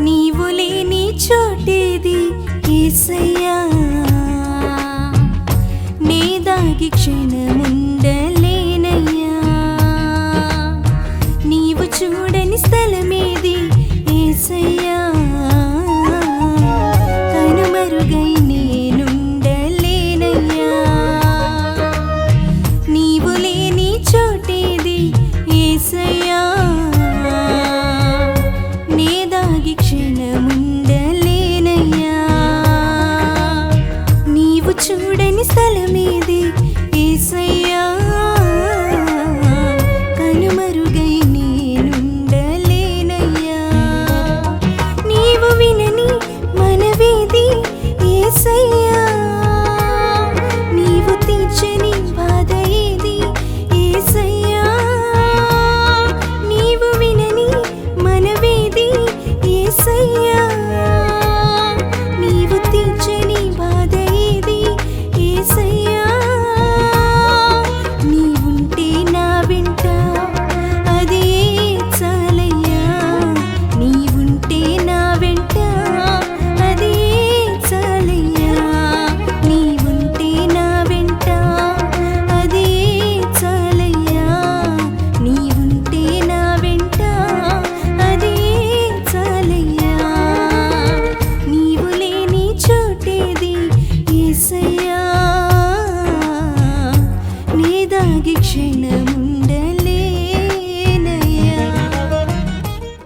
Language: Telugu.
నీవు లేని చోటేది యేసయ్యా, నే దాగి క్షణముండలేనయ్యా. నీవు చూడని స్థలమేది యేసయ్యా, కనుమరుగై నేనుండలేనయ్యా. నీవు లేని చోటేది యేసయ్యా, నే దాగి క్షణముండలేనయ్యా. నీవు చూడని స్థలమేది యేసయ్యా, కనుమరుగై నేనుండలేనయ్యా. నీవు వినని మనవేది యేసయ్యా,